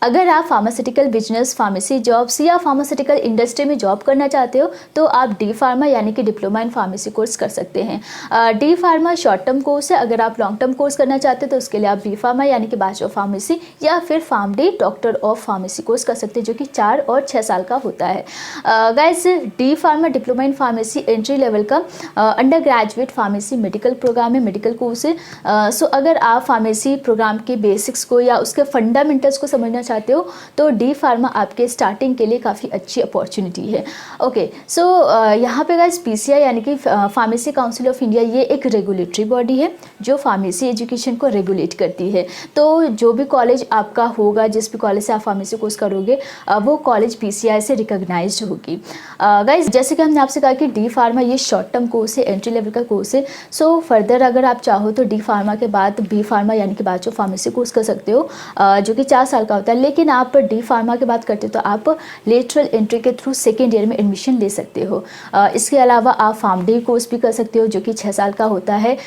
अगर आप pharmaceutical business, pharmacy jobs या फार्मास्यूटिकल इंडस्ट्री में जॉब करना चाहते हो तो आप डी फार्मा यानी कि डिप्लोमा इन फार्मेसी कोर्स कर सकते हैं। D pharma short term course है। अगर आप लॉन्ग टर्म कोर्स करना चाहते हो तो उसके लिए आप बी फार्मा यानी कि बैचलर ऑफ फार्मेसी या फिर PharmD doctor of pharmacy course कर सकते हैं, जो कि 4 और 6 साल का होता है। Guys, D pharma diploma in pharmacy entry level का under graduate pharmacy medical programme है, मेडिकल कोर्स है। सो अगर आप फार्मेसी प्रोग्राम के बेसिक्स को या उसके फंडामेंटल्स को समझना चाहते हो तो डी फार्मा आपके स्टार्टिंग के लिए काफ़ी अच्छी अपॉर्चुनिटी है। ओके, सो यहाँ पे गाइस पीसीआई यानी कि फार्मेसी काउंसिल ऑफ इंडिया, ये एक रेगुलेटरी बॉडी है जो फार्मेसी एजुकेशन को रेगुलेट करती है। तो जो भी कॉलेज आपका होगा, जिस भी कॉलेज से आप फार्मेसी कोर्स करोगे, वो कॉलेज पीसीआई से रिकॉग्नाइज्ड होगी। गाइस, जैसे कि हमने आपसे कहा कि डी फार्मा ये शॉर्ट टर्म कोर्स है, एंट्री लेवल का कोर्स है। सो फर्दर अगर आप चाहो तो डी फार्मा के बाद बी फार्मा यानी कि बैचलर ऑफ फार्मेसी कोर्स कर सकते हो, जो कि 4 साल का होता है। लेकिन आप डी फार्मा के बाद करते हो तो आप लेटरल एंट्री के थ्रू सेकेंड ईयर में एडमिशन ले सकते हो। इसके अलावा आप फार्मडी कोर्स भी कर सकते हो, जो कि 6 साल का होता है।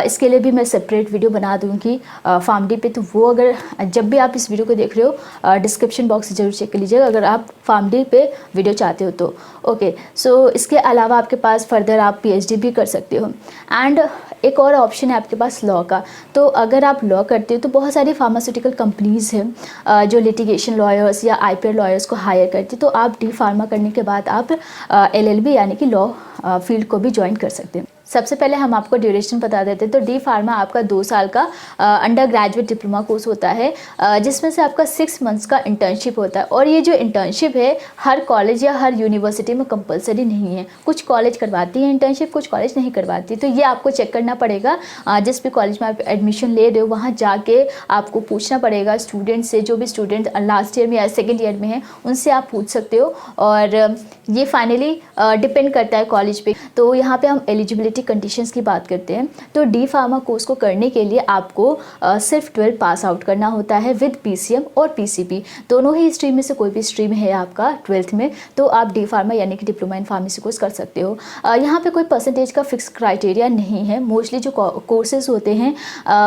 इसके लिए भी मैं सेपरेट वीडियो बना दूँगी फार्मडी पे, तो वो अगर जब भी आप इस वीडियो को देख रहे हो डिस्क्रिप्शन बॉक्स से जरूर चेक कर लीजिएगा अगर आप फार्मडी पे वीडियो चाहते हो तो। ओके, सो इसके अलावा आपके पास फर्दर आप पीएचडी भी कर सकते हो। एंड एक और ऑप्शन है आपके पास लॉ का। तो अगर आप लॉ करते हो तो बहुत सारी फार्मास्यूटिकल कंपनीज़ हैं जो लिटिगेशन लॉयर्स या आईपीआर लॉयर्स को हायर करती है। तो आप डी फार्मा करने के बाद आप एलएलबी यानी कि लॉ फील्ड को भी ज्वाइन कर सकते हैं। सबसे पहले हम आपको ड्यूरेशन बता देते हैं। तो डी फार्मा आपका 2 साल का अंडर ग्रेजुएट डिप्लोमा कोर्स होता है, जिसमें से आपका 6 मंथ्स का इंटर्नशिप होता है। और ये जो इंटर्नशिप है हर कॉलेज या हर यूनिवर्सिटी में कंपलसरी नहीं है। कुछ कॉलेज करवाती है इंटर्नशिप, कुछ कॉलेज नहीं करवाती। तो ये आपको चेक करना पड़ेगा। जिस भी कॉलेज में आप एडमिशन ले रहे हो वहाँ जाके आपको पूछना पड़ेगा स्टूडेंट से, जो भी स्टूडेंट लास्ट ईयर में या सेकेंड ईयर में है उनसे आप पूछ सकते हो। और ये फाइनली डिपेंड करता है कॉलेज पे। तो यहाँ पे हम एलिजिबिलिटी कंडीशंस की बात करते हैं। तो डी फार्मा कोर्स को करने के लिए आपको सिर्फ 12 पास आउट करना होता है विद पीसीएम और पीसीबी, दोनों ही स्ट्रीम में से कोई भी स्ट्रीम है आपका 12th में, तो आप डी फार्मा यानी कि डिप्लोमा इन फार्मेसी कोर्स कर सकते हो। यहाँ पे कोई परसेंटेज का फिक्स क्राइटेरिया नहीं है। मोस्टली जो कोर्सेज होते हैं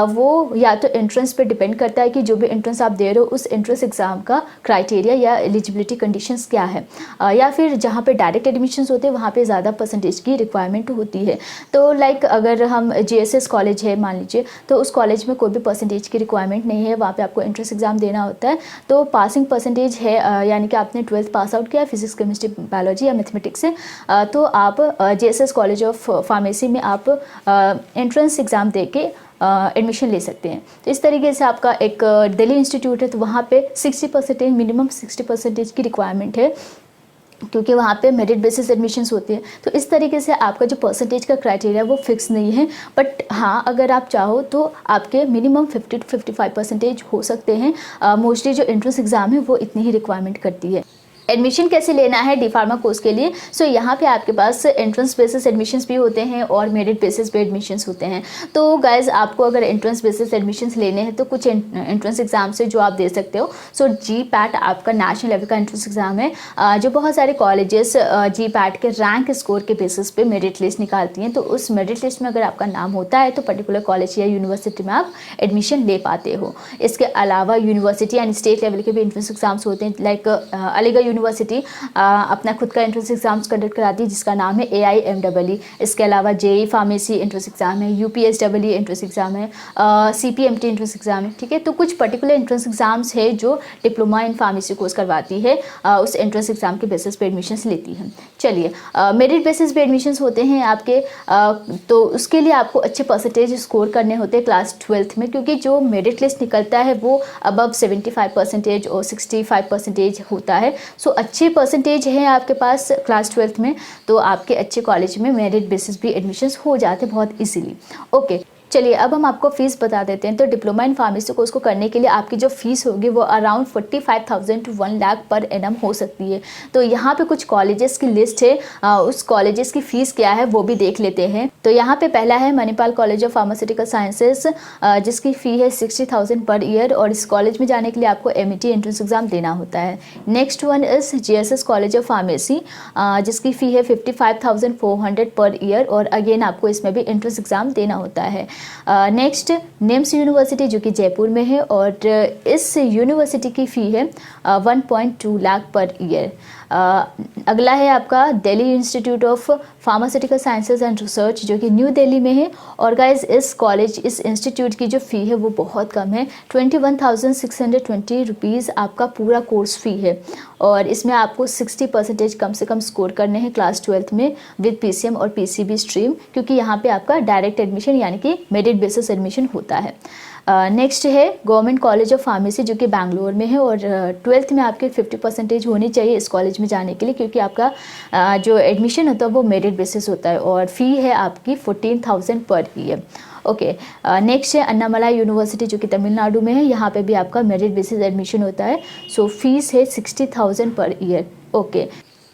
वो या तो एंट्रेंस पे डिपेंड करता है कि जो भी एंट्रेंस आप दे रहे हो उस एंट्रेंस एग्जाम का क्राइटेरिया या एलिजिबिलिटी कंडीशंस क्या है, या फिर जहाँ पे डायरेक्ट एडमिशन्स होते हैं वहाँ पे ज़्यादा परसेंटेज की रिक्वायरमेंट होती है। तो लाइक अगर हम जीएसएस कॉलेज है मान लीजिए, तो उस कॉलेज में कोई भी परसेंटेज की रिक्वायरमेंट नहीं है, वहाँ पे आपको एंट्रेंस एग्जाम देना होता है। तो पासिंग परसेंटेज है यानी कि आपने 12th पास आउट किया फिजिक्स, केमिस्ट्री, बायोलॉजी या मैथमेटिक्स से, तो आप जीएसएस कॉलेज ऑफ फार्मेसी में आप एंट्रेंस एग्ज़ाम दे के एडमिशन ले सकते हैं। तो इस तरीके से आपका एक दिल्ली इंस्टीट्यूट है, तो वहाँ पे 60% मिनिमम 60% की रिक्वायरमेंट है, क्योंकि वहाँ पे मेरिट बेसिस एडमिशन्स होती है। तो इस तरीके से आपका जो परसेंटेज का क्राइटेरिया वो फिक्स नहीं है। बट हाँ, अगर आप चाहो तो आपके मिनिमम 50 to 55% हो सकते हैं। मोस्टली जो एंट्रेंस एग्ज़ाम है वो इतनी ही रिक्वायरमेंट करती है। एडमिशन कैसे लेना है डी फार्मा कोर्स के लिए? सो यहाँ पे आपके पास एंट्रेंस बेसिस एडमिशन्स भी होते हैं और मेरिट बेसिस पे एडमिशन्स होते हैं। तो गाइज, आपको अगर एंट्रेंस बेसिस एडमिशन्स लेने हैं तो कुछ एंट्रेंस एग्जाम से जो आप दे सकते हो। सो जी पैट आपका नेशनल लेवल का एंट्रेंस एग्जाम है, जो बहुत सारे कॉलेजेस जी पैट के रैंक स्कोर के बेसिस पे मेरिट लिस्ट निकालती हैं। तो उस मेरिट लिस्ट में अगर आपका नाम होता है तो पर्टिकुलर कॉलेज या यूनिवर्सिटी में आप एडमिशन ले पाते हो। इसके अलावा यूनिवर्सिटी एंड स्टेट लेवल के भी एंट्रेंस एग्जाम्स होते हैं। लाइक अलीगढ़ यूनिवर्सिटी अपना खुद का एंट्रेंस एग्जाम्स कंडक्ट कराती है जिसका नाम है AIMEE। इसके अलावा जेई फार्मेसी एंट्रेंस एग्जाम है, UPSEE एंट्रेंस एग्जाम है, CPMT एंट्रेंस एग्जाम है। ठीक है, तो कुछ पर्टिकुलर एंट्रेंस एग्जाम्स है जो डिप्लोमा इन फार्मेसी कोर्स करवाती है, उस एंट्रेंस एग्जाम के बेसिस पे एडमिशन्स लेती है। चलिए, मेरिट बेसिस पे एडमिशन्स होते हैं आपके, तो उसके लिए आपको अच्छे परसेंटेज स्कोर करने होते हैं क्लास 12th में, क्योंकि जो मेरिट लिस्ट निकलता है वो अबव 75% और 65% होता है। सो अच्छे परसेंटेज है आपके पास क्लास 12th में तो आपके अच्छे कॉलेज में मेरिट बेसिस भी एडमिशन्स हो जाते हैं बहुत इजीली। ओके, चलिए अब हम आपको फ़ीस बता देते हैं। तो डिप्लोमा इन फार्मेसी कोर्स को करने के लिए आपकी जो फ़ीस होगी वो around 45,000 to 1 lakh per annum हो सकती है। तो यहाँ पे कुछ कॉलेजेस की लिस्ट है, उस कॉलेजेस की फ़ीस क्या है वो भी देख लेते हैं। तो यहाँ पे पहला है Manipal college of pharmaceutical sciences, जिसकी फ़ी है 60,000 पर ईयर, और इस कॉलेज में जाने के लिए आपको MET एंट्रेंस एग्जाम देना होता है। Next one is GSS college of pharmacy, जिसकी फ़ी है 55,400 पर ईयर, और अगेन आपको इसमें भी एंट्रेंस एग्जाम देना होता है। नेक्स्ट निम्स यूनिवर्सिटी जो कि जयपुर में है और इस यूनिवर्सिटी की फ़ी है 1.2 लाख पर ईयर। अगला है आपका Delhi institute of pharmaceutical sciences and research जो कि न्यू दिल्ली में है। और गाइज इस इंस्टीट्यूट की जो फ़ी है वो बहुत कम है, 21,620 रुपीज़ आपका पूरा कोर्स फ़ी है। और इसमें आपको 60% कम से कम स्कोर करने हैं क्लास 12th में विद PCM और PCB स्ट्रीम, क्योंकि यहाँ पे आपका डायरेक्ट एडमिशन यानी कि मेरिट बेसिस एडमिशन होता है। नेक्स्ट है गवर्नमेंट कॉलेज ऑफ फार्मेसी जो कि बैंगलोर में है और 12th में आपके 50% होनी चाहिए इस कॉलेज में जाने के लिए, क्योंकि आपका जो एडमिशन होता है वो मेरिट बेसिस होता है और फ़ी है आपकी 14,000 पर ईयर। ओके, नेक्स्ट है अन्नामलाई यूनिवर्सिटी जो कि तमिलनाडु में है। यहाँ पे भी आपका मेरिट बेसिस एडमिशन होता है। सो फीस है 60,000 पर ईयर। ओके,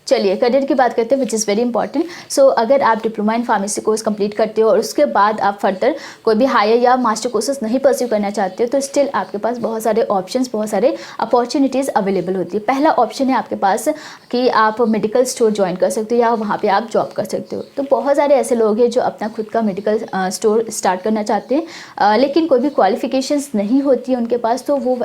चलिए करियर की बात करते हैं विच इज़ वेरी इंपॉर्टेंट। सो अगर आप diploma in pharmacy course complete करते हो और उसके बाद आप फर्दर कोई भी हायर या मास्टर कोर्सेज नहीं परस्यू करना चाहते हो तो स्टिल आपके पास बहुत सारे ऑप्शंस, बहुत सारे अपॉर्चुनिटीज़ अवेलेबल होती है। पहला ऑप्शन है आपके पास कि आप मेडिकल स्टोर ज्वाइन कर सकते हो या वहाँ पर आप जॉब कर सकते हो। तो बहुत सारे ऐसे लोग हैं जो अपना खुद का मेडिकल स्टोर स्टार्ट करना चाहते हैं लेकिन कोई भी क्वालिफिकेशंस नहीं होती है उनके पास, तो वो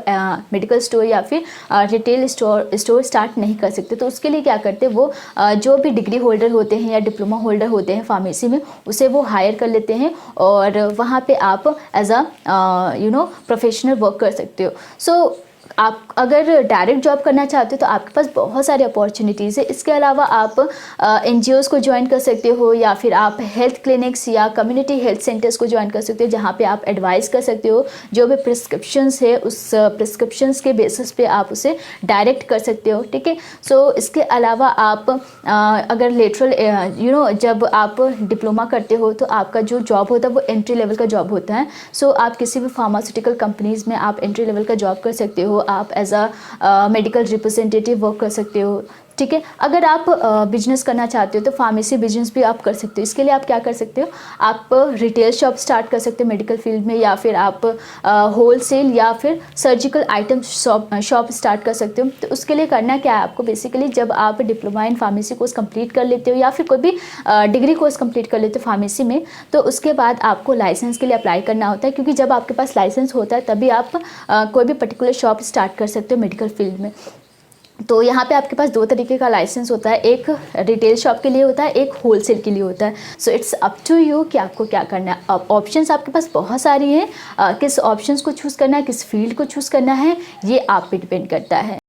मेडिकल स्टोर या फिर रिटेल स्टोर स्टार्ट नहीं कर सकते। तो उसके लिए क्या करते हैं, वो जो भी डिग्री होल्डर होते हैं या डिप्लोमा होल्डर होते हैं फार्मेसी में उसे वो हायर कर लेते हैं और वहाँ पे आप एज अ प्रोफेशनल वर्क कर सकते हो। सो आप अगर डायरेक्ट जॉब करना चाहते हो तो आपके पास बहुत सारी अपॉर्चुनिटीज़ है। इसके अलावा आप NGOs को ज्वाइन कर सकते हो या फिर आप हेल्थ क्लिनिक्स या कम्युनिटी हेल्थ सेंटर्स को ज्वाइन कर सकते हो, जहाँ पे आप एडवाइस कर सकते हो। जो भी प्रिस्क्रिप्शंस है उस प्रिस्क्रिप्शंस के बेसिस पे आप उसे डायरेक्ट कर सकते हो, ठीक है। सो इसके अलावा आप अगर लेटरल जब आप डिप्लोमा करते हो तो आपका जो जॉब होता है वो एंट्री लेवल का जॉब होता है। सो आप किसी भी फार्मास्यूटिकल कंपनीज़ में आप एंट्री लेवल का जॉब कर सकते हो, आप as a medical representative work कर सकते हो, ठीक है। अगर आप बिजनेस करना चाहते हो तो फार्मेसी बिजनेस भी आप कर सकते हो। इसके लिए आप क्या कर सकते हो, आप रिटेल शॉप स्टार्ट कर सकते हो मेडिकल फील्ड में, या फिर आप होलसेल या फिर सर्जिकल आइटम शॉप स्टार्ट कर सकते हो। तो उसके लिए करना क्या है आपको, बेसिकली जब आप diploma in pharmacy course complete कर लेते हो या फिर कोई भी डिग्री कोर्स कंप्लीट कर लेते हो फार्मेसी में, तो उसके बाद आपको लाइसेंस के लिए अप्लाई करना होता है, क्योंकि जब आपके पास लाइसेंस होता है तभी आप कोई भी पर्टिकुलर शॉप स्टार्ट कर सकते हो मेडिकल फील्ड में। तो यहाँ पे आपके पास दो तरीके का लाइसेंस होता है, एक रिटेल शॉप के लिए होता है, एक होलसेल के लिए होता है। So it's up to you कि आपको क्या करना है। अब ऑप्शंस आपके पास बहुत सारी हैं, किस ऑप्शंस को चूज़ करना है, किस फील्ड को चूज़ करना है, ये आप पे डिपेंड करता है।